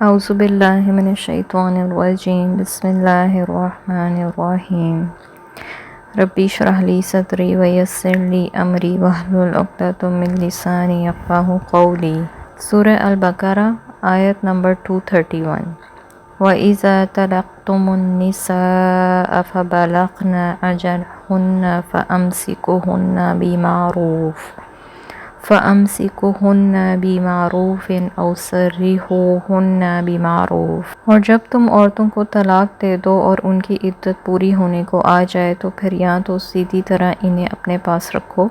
اعوذ باللہ من الشیطان الرجیم بسم اللہ الرحمن الرحیم ربی اشرح لی صدری ویسر لی امری واحلل عقدۃ من لسانی یفقہوا قولی۔ سورہ البقرہ آیت نمبر 231۔ وَإِذَا طَلَقْتُمُ النِّسَاءَ فَبَلَغْنَ أَجَلَهُنَّ فَأَمْسِكُوهُنَّ بِمَعْرُوفٍ أَوْ سَرِّحُوهُنَّ بِمَعْرُوفٍ۔ اور جب تم عورتوں کو طلاق دے دو اور ان کی عدت پوری ہونے کو آ جائے تو پھر یا تو سیدھی طرح انہیں اپنے پاس رکھو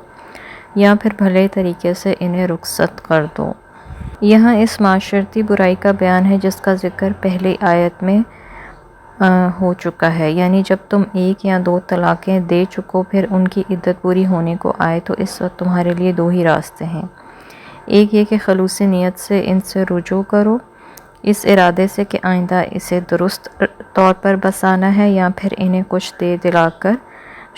یا پھر بھلے طریقے سے انہیں رخصت کر دو۔ یہاں اس معاشرتی برائی کا بیان ہے جس کا ذکر پہلی آیت میں ہو چکا ہے، یعنی جب تم ایک یا دو طلاقیں دے چکو پھر ان کی عدت پوری ہونے کو آئے تو اس وقت تمہارے لیے دو ہی راستے ہیں۔ ایک یہ کہ خلوص نیت سے ان سے رجوع کرو، اس ارادے سے کہ آئندہ اسے درست طور پر بسانا ہے، یا پھر انہیں کچھ دے دلا کر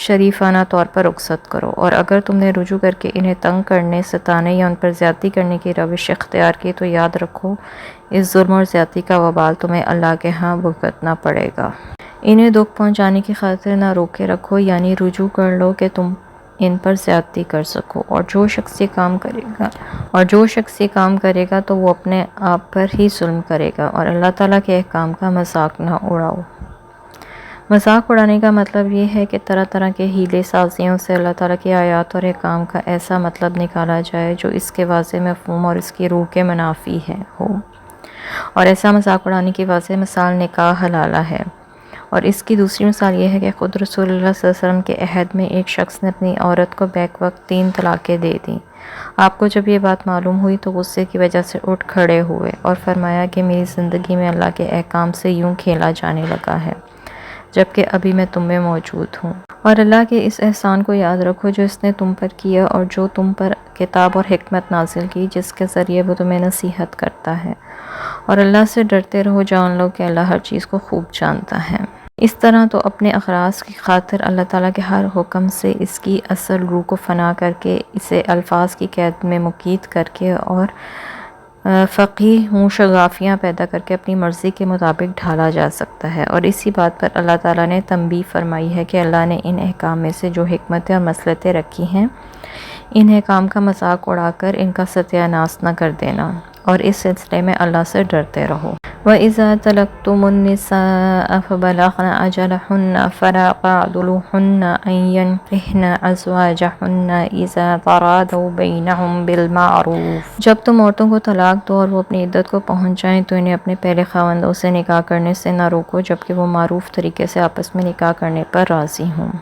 شریفانہ طور پر رخصت کرو۔ اور اگر تم نے رجوع کر کے انہیں تنگ کرنے، ستانے یا ان پر زیادتی کرنے کی روش اختیار کی تو یاد رکھو اس ظلم اور زیادتی کا وبال تمہیں اللہ کے ہاں بھگتنا پڑے گا۔ انہیں دکھ پہنچانے کی خاطر نہ روکے رکھو، یعنی رجوع کر لو کہ تم ان پر زیادتی کر سکو، اور جو شخص یہ کام کرے گا تو وہ اپنے آپ پر ہی ظلم کرے گا، اور اللہ تعالیٰ کے احکام کا مذاق نہ اڑاؤ۔ مذاق اڑانے کا مطلب یہ ہے کہ طرح طرح کے حیلے سازیوں سے اللہ تعالیٰ کی آیات اور احکام کا ایسا مطلب نکالا جائے جو اس کے واضح مفہوم اور اس کی روح کے منافی ہو، اور ایسا مذاق اڑانے کی واضح مثال نکاح حلالہ ہے۔ اور اس کی دوسری مثال یہ ہے کہ خود رسول اللہ صلی اللہ علیہ وسلم کے عہد میں ایک شخص نے اپنی عورت کو بیک وقت 3 طلاقیں دے دیں۔ آپ کو جب یہ بات معلوم ہوئی تو غصے کی وجہ سے اٹھ کھڑے ہوئے اور فرمایا کہ میری زندگی میں اللہ کے احکام سے یوں کھیلا جانے لگا ہے جبکہ ابھی میں تم میں موجود ہوں، اور اللہ کے اس احسان کو یاد رکھو جو اس نے تم پر کیا اور جو تم پر کتاب اور حکمت نازل کی جس کے ذریعے وہ تمہیں نصیحت کرتا ہے، اور اللہ سے ڈرتے رہو، جان لو کہ اللہ ہر چیز کو خوب جانتا ہے۔ اس طرح تو اپنے اغراض کی خاطر اللہ تعالیٰ کے ہر حکم سے اس کی اصل روح کو فنا کر کے اسے الفاظ کی قید میں مقید کر کے اور فقہی شگافیاں پیدا کر کے اپنی مرضی کے مطابق ڈھالا جا سکتا ہے، اور اسی بات پر اللہ تعالیٰ نے تنبیہ فرمائی ہے کہ اللہ نے ان احکام میں سے جو حکمتیں اور مصلحتیں رکھی ہیں ان احکام کا مذاق اڑا کر ان کا ستیہ ناش نہ کر دینا، اور اس سلسلے میں اللہ سے ڈرتے رہو۔ وَإِذَا طَلَقْتُمُ النِّسَاءَ فَبَلَغْنَ أَجَلَهُنَّ فَلَا تَعْضُلُوهُنَّ أَن يَنكِحْنَ أَزْوَاجَهُنَّ إِذَا تَرَاضَوْا بَيْنَهُم بِالْمَعْرُوفِ۔ جب تم عورتوں کو طلاق دو اور وہ اپنی عدت کو پہنچ جائیں تو انہیں اپنے پہلے خاوندوں سے نکاح کرنے سے نہ روکو جبکہ وہ معروف طریقے سے آپس میں نکاح کرنے پر راضی ہوں۔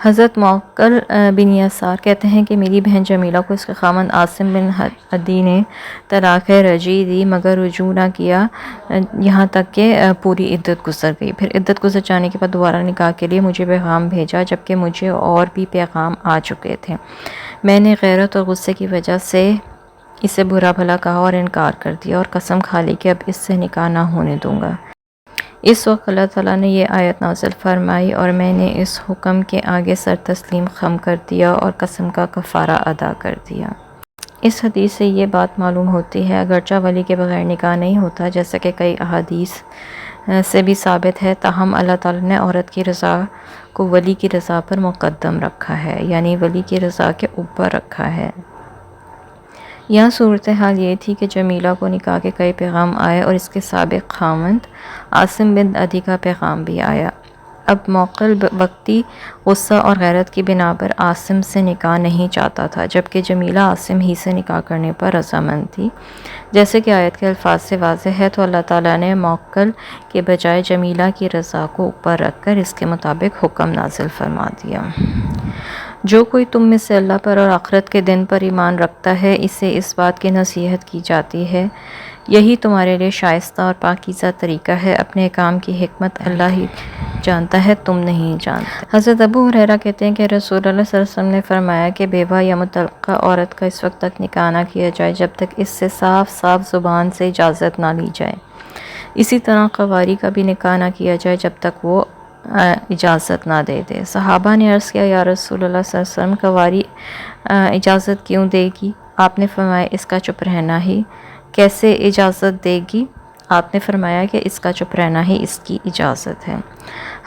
حضرت معقل بن یسار کہتے ہیں کہ میری بہن جمیلہ کو اس کے خاوند عاصم بن عدی نے طلاق رجعی دی مگر رجوع نہ کیا یہاں تک کہ پوری عدت گزر گئی۔ پھر عدت گزر جانے کے بعد دوبارہ نکاح کے لیے مجھے پیغام بھیجا جبکہ مجھے اور بھی پیغام آ چکے تھے۔ میں نے غیرت اور غصے کی وجہ سے اسے برا بھلا کہا اور انکار کر دیا اور قسم کھا لی کہ اب اس سے نکاح نہ ہونے دوں گا۔ اس وقت اللہ تعالیٰ نے یہ آیت نازل فرمائی اور میں نے اس حکم کے آگے سر تسلیم خم کر دیا اور قسم کا کفارہ ادا کر دیا۔ اس حدیث سے یہ بات معلوم ہوتی ہے اگرچہ ولی کے بغیر نکاح نہیں ہوتا جیسا کہ کئی احادیث سے بھی ثابت ہے، تاہم اللہ تعالیٰ نے عورت کی رضا کو ولی کی رضا پر مقدم رکھا ہے، یعنی ولی کی رضا کے اوپر رکھا ہے۔ یہاں صورتحال یہ تھی کہ جمیلہ کو نکاح کے کئی پیغام آئے اور اس کے سابق خاوند عاصم بن عدی کا پیغام بھی آیا۔ اب معقل وقتی غصہ اور غیرت کی بنا پر عاصم سے نکاح نہیں چاہتا تھا جبکہ جمیلہ عاصم ہی سے نکاح کرنے پر رضامند تھی، جیسے کہ آیت کے الفاظ سے واضح ہے۔ تو اللہ تعالیٰ نے معقل کے بجائے جمیلہ کی رضا کو اوپر رکھ کر اس کے مطابق حکم نازل فرما دیا۔ جو کوئی تم میں سے اللہ پر اور آخرت کے دن پر ایمان رکھتا ہے اسے اس بات کی نصیحت کی جاتی ہے یہی تمہارے لیے شائستہ اور پاکیزہ طریقہ ہے، اپنے کام کی حکمت اللہ ہی جانتا ہے، تم نہیں جانتے۔ حضرت ابو ہریرہ کہتے ہیں کہ رسول اللہ صلی اللہ علیہ وسلم نے فرمایا کہ بیوہ یا مطلقہ عورت کا اس وقت تک نکاح نہ کیا جائے جب تک اس سے صاف صاف زبان سے اجازت نہ لی جائے، اسی طرح قواری کا بھی نکاح نہ کیا جائے جب تک وہ اجازت نہ دے دے۔ صحابہ نے عرض کیا یا رسول اللہ صلی اللہ علیہ وسلم قواری اجازت کیوں دے گی؟ آپ نے فرمایا اس کا چپ رہنا ہی۔ کیسے اجازت دے گی؟ آپ نے فرمایا کہ اس کا چپ رہنا ہی اس کی اجازت ہے۔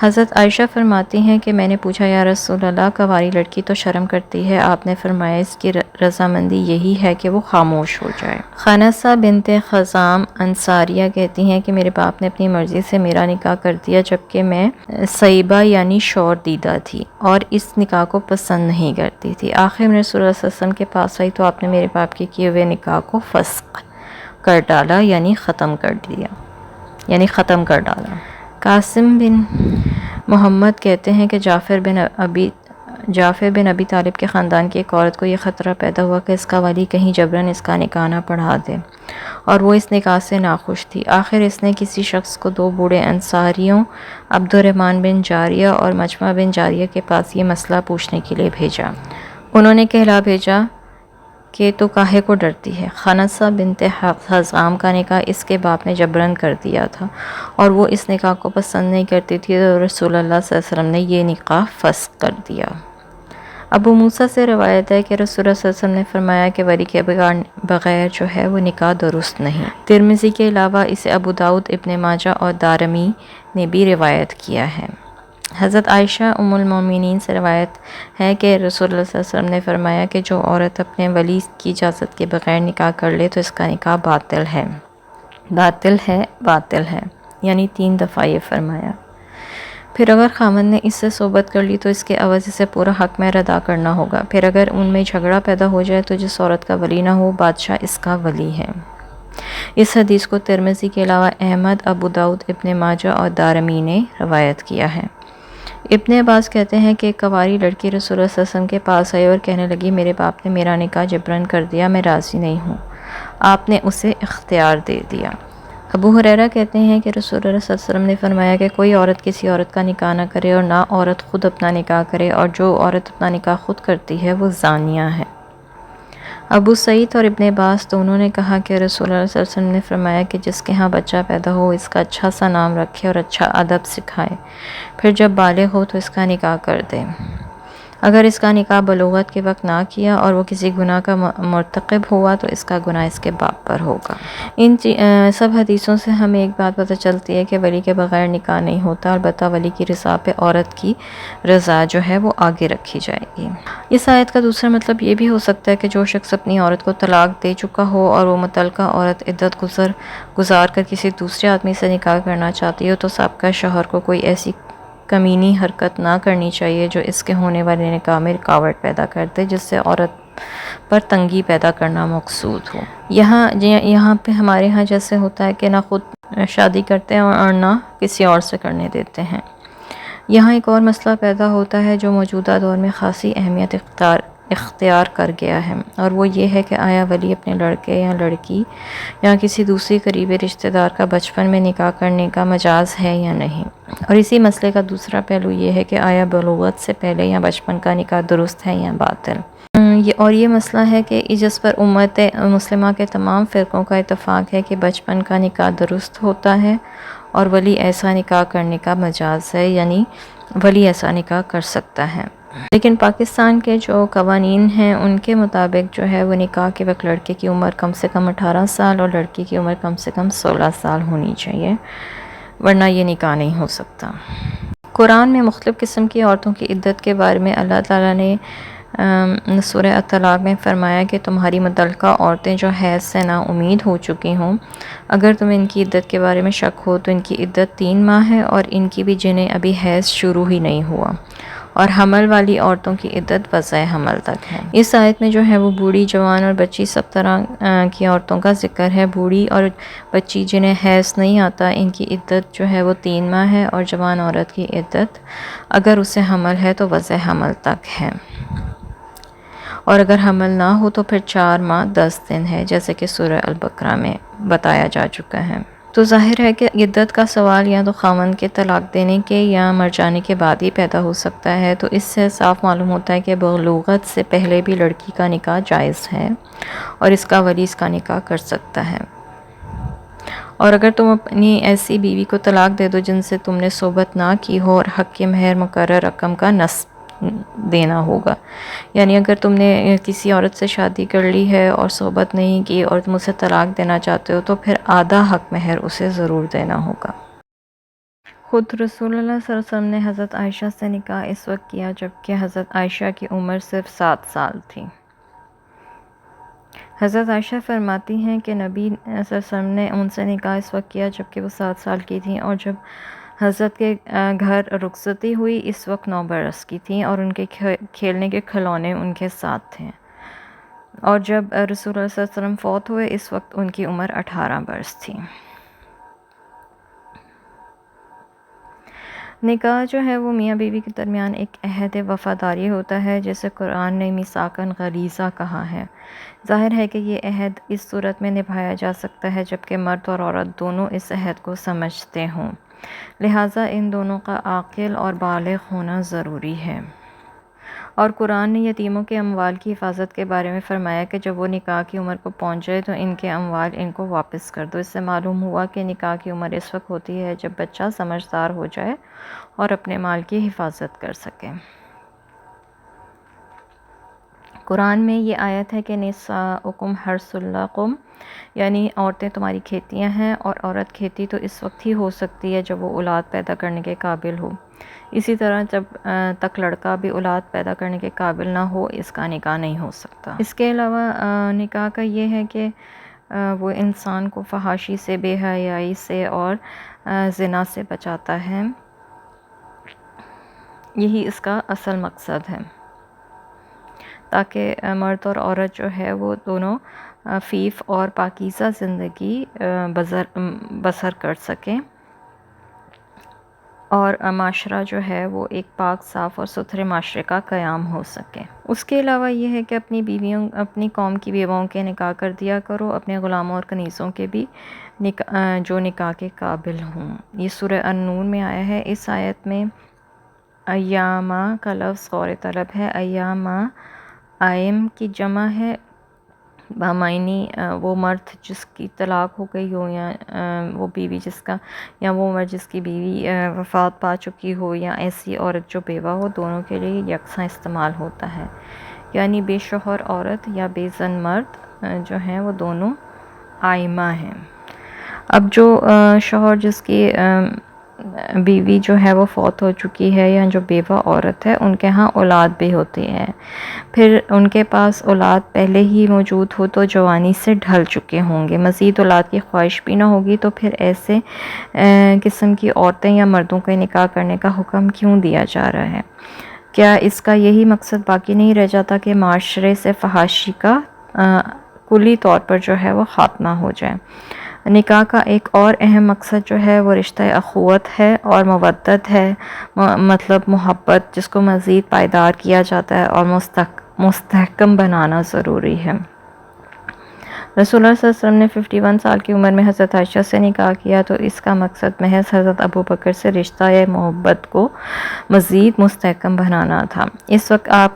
حضرت عائشہ فرماتی ہیں کہ میں نے پوچھا یا رسول اللہ، کنواری لڑکی تو شرم کرتی ہے، آپ نے فرمایا اس کی رضامندی یہی ہے کہ وہ خاموش ہو جائے۔ خانسہ بنت خزام انصاریہ کہتی ہیں کہ میرے باپ نے اپنی مرضی سے میرا نکاح کر دیا جبکہ میں سیبہ یعنی شور دیدہ تھی اور اس نکاح کو پسند نہیں کرتی تھی۔ آخر میں رسول اللہ صلی اللہ علیہ وسلم کے پاس آئی تو آپ نے میرے باپ کے کیے ہوئے نکاح کو فسخ کر ڈالا یعنی ختم کر ڈالا۔ قاسم بن محمد کہتے ہیں کہ جعفر بن ابی طالب کے خاندان کی ایک عورت کو یہ خطرہ پیدا ہوا کہ اس کا ولی کہیں جبراً اس کا نکاح نہ پڑھا دے، اور وہ اس نکاح سے ناخوش تھی۔ آخر اس نے کسی شخص کو 2 بوڑھے انصاریوں عبد الرحمن بن جاریہ اور مجمع بن جاریہ کے پاس یہ مسئلہ پوچھنے کے لیے بھیجا۔ انہوں نے کہلا بھیجا کہ تو کاہے کو ڈرتی ہے؟ خانسہ بنت خزام کا نکاح اس کے باپ نے جبراً کر دیا تھا اور وہ اس نکاح کو پسند نہیں کرتی تھی، تو رسول اللہ صلی اللہ علیہ وسلم نے یہ نکاح فسخ کر دیا۔ ابو موسیٰ سے روایت ہے کہ رسول اللہ صلی اللہ علیہ وسلم نے فرمایا کہ ولی کے بغیر جو ہے وہ نکاح درست نہیں۔ ترمذی کے علاوہ اسے ابو داؤد، ابن ماجہ اور دارمی نے بھی روایت کیا ہے۔ حضرت عائشہ ام المومنین سے روایت ہے کہ رسول اللہ صلی اللہ علیہ وسلم نے فرمایا کہ جو عورت اپنے ولی کی اجازت کے بغیر نکاح کر لے تو اس کا نکاح باطل ہے، یعنی 3 دفعہ یہ فرمایا۔ پھر اگر خاوند نے اس سے صحبت کر لی تو اس کے عوض اسے پورا حق مہر ادا کرنا ہوگا۔ پھر اگر ان میں جھگڑا پیدا ہو جائے تو جس عورت کا ولی نہ ہو، بادشاہ اس کا ولی ہے۔ اس حدیث کو ترمذی کے علاوہ احمد، ابو داؤد، ابن ماجہ اور دارمی نے روایت کیا ہے۔ ابن عباس کہتے ہیں کہ ایک کنواری لڑکی رسول اللہ صلی اللہ علیہ وسلم کے پاس آئی اور کہنے لگی میرے باپ نے میرا نکاح جبراً کر دیا، میں راضی نہیں ہوں۔ آپ نے اسے اختیار دے دیا۔ ابو ہریرہ کہتے ہیں کہ رسول اللہ صلی اللہ علیہ وسلم نے فرمایا کہ کوئی عورت کسی عورت کا نکاح نہ کرے اور نہ عورت خود اپنا نکاح کرے، اور جو عورت اپنا نکاح خود کرتی ہے وہ زانیہ ہے۔ ابو سعید اور ابن عباس دونوں نے کہا کہ رسول اللہ صلی اللہ علیہ وسلم نے فرمایا کہ جس کے ہاں بچہ پیدا ہو اس کا اچھا سا نام رکھے اور اچھا ادب سکھائے، پھر جب بالغ ہو تو اس کا نکاح کر دے۔ اگر اس کا نکاح بلوغت کے وقت نہ کیا اور وہ کسی گناہ کا مرتکب ہوا تو اس کا گناہ اس کے باپ پر ہوگا۔ ان سب حدیثوں سے ہمیں ایک بات پتہ چلتی ہے کہ ولی کے بغیر نکاح نہیں ہوتا، البتہ ولی کی رضا پہ عورت کی رضا جو ہے وہ آگے رکھی جائے گی۔ اس آیت کا دوسرا مطلب یہ بھی ہو سکتا ہے کہ جو شخص اپنی عورت کو طلاق دے چکا ہو اور وہ متعلقہ عورت عدت گزار کر کسی دوسرے آدمی سے نکاح کرنا چاہتی ہو تو سابقہ شوہر کو کوئی ایسی کمینی حرکت نہ کرنی چاہیے جو اس کے ہونے والے نکاح میں رکاوٹ پیدا کرتے، جس سے عورت پر تنگی پیدا کرنا مقصود ہو۔ یہاں پہ ہمارے ہاں جیسے ہوتا ہے کہ نہ خود شادی کرتے ہیں اور نہ کسی اور سے کرنے دیتے ہیں۔ یہاں ایک اور مسئلہ پیدا ہوتا ہے جو موجودہ دور میں خاصی اہمیت اختیار کر گیا ہے، اور وہ یہ ہے کہ آیا ولی اپنے لڑکے یا لڑکی یا کسی دوسری قریبی رشتہ دار کا بچپن میں نکاح کرنے کا مجاز ہے یا نہیں، اور اسی مسئلے کا دوسرا پہلو یہ ہے کہ آیا بلوغت سے پہلے یا بچپن کا نکاح درست ہے یا باطل۔ اور یہ مسئلہ ہے کہ جس پر امت مسلمہ کے تمام فرقوں کا اتفاق ہے کہ بچپن کا نکاح درست ہوتا ہے اور ولی ایسا نکاح کرنے کا مجاز ہے، یعنی ولی ایسا نکاح کر سکتا ہے۔ لیکن پاکستان کے جو قوانین ہیں ان کے مطابق جو ہے وہ نکاح کے وقت لڑکے کی عمر کم سے کم 18 سال اور لڑکی کی عمر کم سے کم 16 سال ہونی چاہیے، ورنہ یہ نکاح نہیں ہو سکتا۔ قرآن میں مختلف قسم کی عورتوں کی عدت کے بارے میں اللہ تعالیٰ نے سورہ الطلاق میں فرمایا کہ تمہاری متعلقہ عورتیں جو حیض سے نا امید ہو چکی ہوں، اگر تمہیں ان کی عدت کے بارے میں شک ہو تو ان کی عدت 3 ماہ ہے، اور ان کی بھی جنہیں ابھی حیض شروع ہی نہیں ہوا، اور حمل والی عورتوں کی عدت وضع حمل تک ہے۔ اس آیت میں جو ہے وہ بوڑھی، جوان اور بچی سب طرح کی عورتوں کا ذکر ہے۔ بوڑھی اور بچی جنہیں حیض نہیں آتا ان کی عدت جو ہے وہ 3 ماہ ہے، اور جوان عورت کی عدت اگر اسے حمل ہے تو وضع حمل تک ہے، اور اگر حمل نہ ہو تو پھر 4 ماہ 10 دن ہے، جیسے کہ سورہ البقرہ میں بتایا جا چکا ہے۔ تو ظاہر ہے کہ عدت کا سوال یا تو خاوند کے طلاق دینے کے یا مر جانے کے بعد ہی پیدا ہو سکتا ہے، تو اس سے صاف معلوم ہوتا ہے کہ بلوغت سے پہلے بھی لڑکی کا نکاح جائز ہے اور اس کا ولی اس کا نکاح کر سکتا ہے۔ اور اگر تم اپنی ایسی بیوی کو طلاق دے دو جن سے تم نے صحبت نہ کی ہو اور حق کے مہر مقرر رقم کا دینا ہوگا. یعنی اگر تم نے کسی عورت سے شادی کر لی ہے اور صحبت نہیں کی اور تم اسے طلاق دینا چاہتے ہو تو پھر آدھا حق مہر اسے ضرور دینا ہوگا. خود رسول اللہ صلی اللہ علیہ وسلم نے حضرت عائشہ سے نکاح اس وقت کیا جبکہ حضرت عائشہ کی عمر صرف 7 سال تھی. حضرت عائشہ فرماتی ہیں کہ نبی صلی اللہ علیہ وسلم نے ان سے نکاح اس وقت کیا جبکہ وہ 7 سال کی تھیں، اور جب حضرت کے گھر رخصتی ہوئی اس وقت 9 برس کی تھیں اور ان کے کھیلنے کے کھلونے ان کے ساتھ تھے، اور جب رسول اللہ صلی اللہ علیہ وسلم فوت ہوئے اس وقت ان کی عمر 18 برس تھی. نکاح جو ہے وہ میاں بیوی کے درمیان ایک عہد وفاداری ہوتا ہے جسے قرآن نے میثاقاً غلیظہ کہا ہے. ظاہر ہے کہ یہ عہد اس صورت میں نبھایا جا سکتا ہے جبکہ مرد اور عورت دونوں اس عہد کو سمجھتے ہوں، لہٰذا ان دونوں کا عاقل اور بالغ ہونا ضروری ہے. اور قرآن نے یتیموں کے اموال کی حفاظت کے بارے میں فرمایا کہ جب وہ نکاح کی عمر کو پہنچ جائے تو ان کے اموال ان کو واپس کر دو. اس سے معلوم ہوا کہ نکاح کی عمر اس وقت ہوتی ہے جب بچہ سمجھدار ہو جائے اور اپنے مال کی حفاظت کر سکے. قرآن میں یہ آیت ہے کہ نساؤکم حرث لکم، یعنی عورتیں تمہاری کھیتیاں ہیں، اور عورت کھیتی تو اس وقت ہی ہو سکتی ہے جب وہ اولاد پیدا کرنے کے قابل ہو. اسی طرح جب تک لڑکا بھی اولاد پیدا کرنے کے قابل نہ ہو اس کا نکاح نہیں ہو سکتا. اس کے علاوہ نکاح کا یہ ہے کہ وہ انسان کو فحاشی سے، بے حیائی سے اور زنا سے بچاتا ہے. یہی اس کا اصل مقصد ہے تاکہ مرد اور عورت جو ہے وہ دونوں فیف اور پاکیزہ زندگی بسر کر سکیں اور معاشرہ جو ہے وہ ایک پاک، صاف اور ستھرے معاشرے کا قیام ہو سکے. اس کے علاوہ یہ ہے کہ اپنی قوم کی بیواؤں کے نکاح کر دیا کرو، اپنے غلاموں اور کنیزوں کے بھی جو نکاح کے قابل ہوں. یہ سورہ النور میں آیا ہے. اس آیت میں ایامہ کا لفظ غور طلب ہے. ایامہ آئم کی جمع ہے، بامعنی وہ مرد جس کی طلاق ہو گئی ہو، یا وہ بیوی جس کا، یا وہ مرد جس کی بیوی وفات پا چکی ہو، یا ایسی عورت جو بیوہ ہو، دونوں کے لیے یکساں استعمال ہوتا ہے. یعنی بے شوہر عورت یا بے زن مرد جو ہیں وہ دونوں آئمہ ہیں. اب جو شوہر جس کی بیوی جو ہے وہ فوت ہو چکی ہے یا جو بیوہ عورت ہے، ان کے ہاں اولاد بھی ہوتی ہے، پھر ان کے پاس اولاد پہلے ہی موجود ہو تو جوانی سے ڈھل چکے ہوں گے، مزید اولاد کی خواہش بھی نہ ہوگی، تو پھر ایسے قسم کی عورتیں یا مردوں کے نکاح کرنے کا حکم کیوں دیا جا رہا ہے؟ کیا اس کا یہی مقصد باقی نہیں رہ جاتا کہ معاشرے سے فحاشی کا کلی طور پر جو ہے وہ خاتمہ ہو جائے؟ نکاح کا ایک اور اہم مقصد جو ہے وہ رشتہ اخوت ہے اور مودت ہے، مطلب محبت، جس کو مزید پائیدار کیا جاتا ہے اور مستحکم بنانا ضروری ہے. رسول اللہ صلی اللہ علیہ وسلم نے 51 سال کی عمر میں حضرت عائشہ سے نکاح کیا تو اس کا مقصد محض حضرت ابو بکر سے رشتہ محبت کو مزید مستحکم بنانا تھا. اس وقت آپ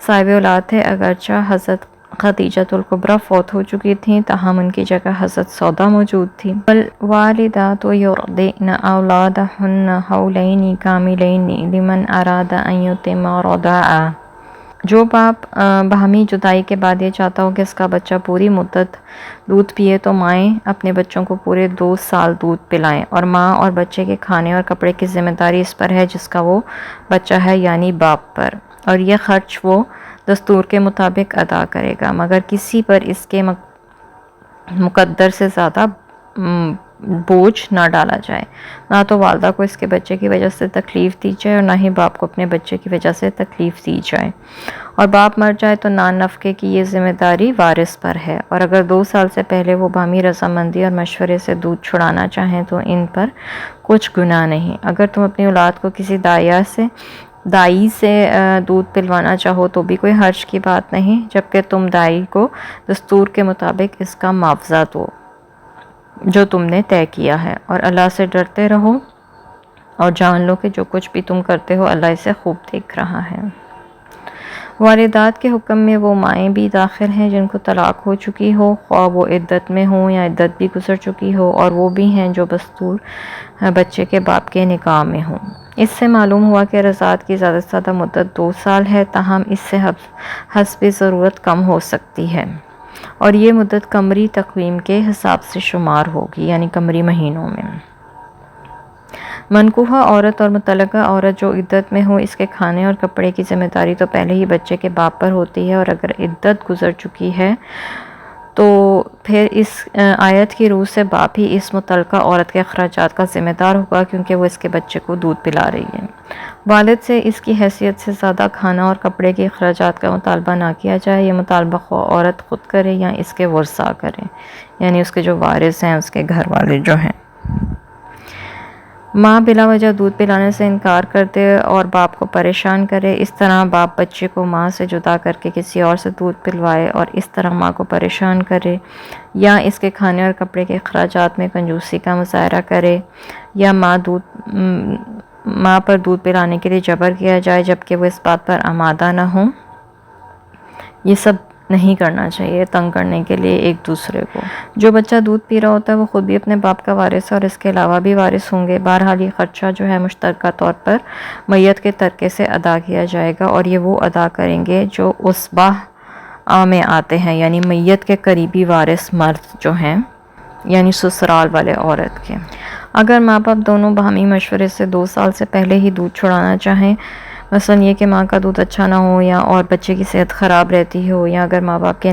صاحب اولاد تھے، اگرچہ حضرت خدیجۃ الکبریٰ فوت ہو چکی تھیں، تاہم ان کی جگہ حضرت سودا موجود تھی. والوالدات یرضعن اولادہن حولین کاملین لمن اراد ان یتم الرضاعہ. جو باپ باہمی جدائی کے بعد یہ چاہتا ہو کہ اس کا بچہ پوری مدت دودھ پیے تو مائیں اپنے بچوں کو پورے 2 سال دودھ پلائیں، اور ماں اور بچے کے کھانے اور کپڑے کی ذمہ داری اس پر ہے جس کا وہ بچہ ہے، یعنی باپ پر، اور یہ خرچ وہ دستور کے مطابق ادا کرے گا، مگر کسی پر اس کے مقدر سے زیادہ بوجھ نہ ڈالا جائے. نہ تو والدہ کو اس کے بچے کی وجہ سے تکلیف دی جائے اور نہ ہی باپ کو اپنے بچے کی وجہ سے تکلیف دی جائے. اور باپ مر جائے تو نان نفقے کی یہ ذمہ داری وارث پر ہے، اور اگر 2 سال سے پہلے وہ باہمی رضامندی اور مشورے سے دودھ چھڑانا چاہیں تو ان پر کچھ گناہ نہیں. اگر تم اپنی اولاد کو کسی دائی سے دودھ پلوانا چاہو تو بھی کوئی حرج کی بات نہیں، جبکہ تم دائی کو دستور کے مطابق اس کا معاوضہ دو جو تم نے طے کیا ہے. اور اللہ سے ڈرتے رہو اور جان لو کہ جو کچھ بھی تم کرتے ہو اللہ اسے خوب دیکھ رہا ہے. والدات کے حکم میں وہ مائیں بھی داخل ہیں جن کو طلاق ہو چکی ہو، خواہ وہ عدت میں ہوں یا عدت بھی گزر چکی ہو، اور وہ بھی ہیں جو بستور بچے کے باپ کے نکاح میں ہوں۔ اس سے معلوم ہوا کہ رضاعت کی زیادہ سے زیادہ مدت 2 سال ہے، تاہم اس سے حسب ضرورت کم ہو سکتی ہے، اور یہ مدت قمری تقویم کے حساب سے شمار ہوگی، یعنی قمری مہینوں میں۔ منکوحہ عورت اور مطلقہ عورت جو عدت میں ہو، اس کے کھانے اور کپڑے کی ذمہ داری تو پہلے ہی بچے کے باپ پر ہوتی ہے، اور اگر عدت گزر چکی ہے تو پھر اس آیت کی روح سے باپ ہی اس مطلقہ عورت کے اخراجات کا ذمہ دار ہوگا، کیونکہ وہ اس کے بچے کو دودھ پلا رہی ہے۔ والد سے اس کی حیثیت سے زیادہ کھانا اور کپڑے کے اخراجات کا مطالبہ نہ کیا جائے۔ یہ مطالبہ خواہ عورت خود کرے یا اس کے ورثاء کریں، یعنی اس کے جو وارث ہیں، اس کے گھر والے جو ہیں۔ ماں بلا وجہ دودھ پلانے سے انکار کر دے اور باپ کو پریشان کرے، اس طرح باپ بچے کو ماں سے جدا کر کے کسی اور سے دودھ پلوائے اور اس طرح ماں کو پریشان کرے، یا اس کے کھانے اور کپڑے کے اخراجات میں کنجوسی کا مظاہرہ کرے، یا ماں پر دودھ پلانے کے لیے جبر کیا جائے جبکہ وہ اس بات پر آمادہ نہ ہوں، یہ سب نہیں کرنا چاہیے تنگ کرنے کے لیے ایک دوسرے کو۔ جو بچہ دودھ پی رہا ہوتا ہے وہ خود بھی اپنے باپ کا وارث ہے اور اس کے علاوہ بھی وارث ہوں گے۔ بہرحال یہ خرچہ جو ہے مشترکہ طور پر میت کے ترکے سے ادا کیا جائے گا، اور یہ وہ ادا کریں گے جو عصبہ میں آتے ہیں، یعنی میت کے قریبی وارث مرد جو ہیں، یعنی سسرال والے عورت کے۔ اگر ماں باپ دونوں باہمی مشورے سے 2 سال سے پہلے ہی دودھ چھڑانا چاہیں، مثلا یہ کہ ماں کا دودھ اچھا نہ ہو یا اور بچے کی صحت خراب رہتی ہو، یا اگر ماں باپ کے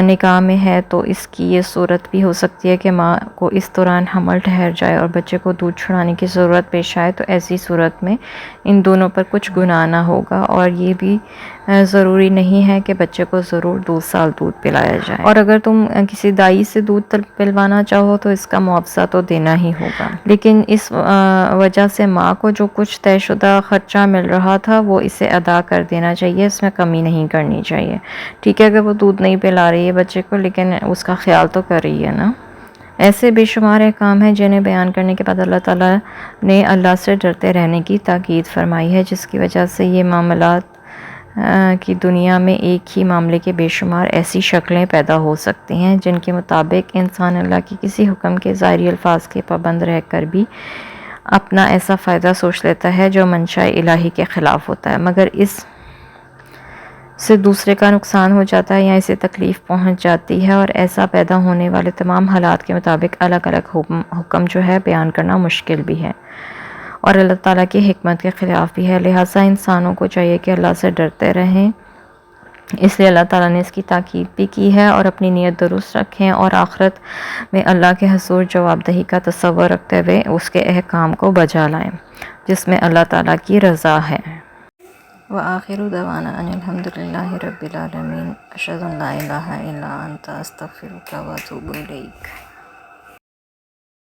نکاح میں ہے تو اس کی یہ صورت بھی ہو سکتی ہے کہ ماں کو اس دوران حمل ٹھہر جائے اور بچے کو دودھ چھڑانے کی ضرورت پیش آئے، تو ایسی صورت میں ان دونوں پر کچھ گناہ نہ ہوگا، اور یہ بھی ضروری نہیں ہے کہ بچے کو ضرور 2 سال دودھ پلایا جائے۔ اور اگر تم کسی دائی سے دودھ پلوانا چاہو تو اس کا معاوضہ تو دینا ہی ہوگا، لیکن اس وجہ سے ماں کو جو کچھ طے شدہ خرچہ مل رہا تھا وہ اسے ادا کر دینا چاہیے، اس میں کمی نہیں کرنی چاہیے۔ ٹھیک ہے اگر وہ دودھ نہیں پلا رہی ہے بچے کو، لیکن اس کا خیال تو کر رہی ہے نا۔ ایسے بے شمار احکام ہیں جنہیں بیان کرنے کے بعد اللہ تعالیٰ نے اللہ سے ڈرتے رہنے کی تاکید فرمائی ہے، جس کی وجہ سے یہ معاملات کی دنیا میں ایک ہی معاملے کے بے شمار ایسی شکلیں پیدا ہو سکتی ہیں جن کے مطابق انسان اللہ کی کسی حکم کے ظاہری الفاظ کے پابند رہ کر بھی اپنا ایسا فائدہ سوچ لیتا ہے جو منشاء الہی کے خلاف ہوتا ہے، مگر اس سے دوسرے کا نقصان ہو جاتا ہے یا اسے تکلیف پہنچ جاتی ہے، اور ایسا پیدا ہونے والے تمام حالات کے مطابق الگ الگ حکم جو ہے بیان کرنا مشکل بھی ہے اور اللہ تعالیٰ کی حکمت کے خلاف بھی ہے۔ لہٰذا انسانوں کو چاہیے کہ اللہ سے ڈرتے رہیں، اس لیے اللہ تعالیٰ نے اس کی تاکید بھی کی ہے، اور اپنی نیت درست رکھیں اور آخرت میں اللہ کے حضور جواب دہی کا تصور رکھتے ہوئے اس کے احکام کو بجا لائیں جس میں اللہ تعالیٰ کی رضا ہے۔ وآخر دعوانا ان الحمد للہ رب العالمین، اشہد ان لا الہ الا انت، استغفرک و اتوب الیک۔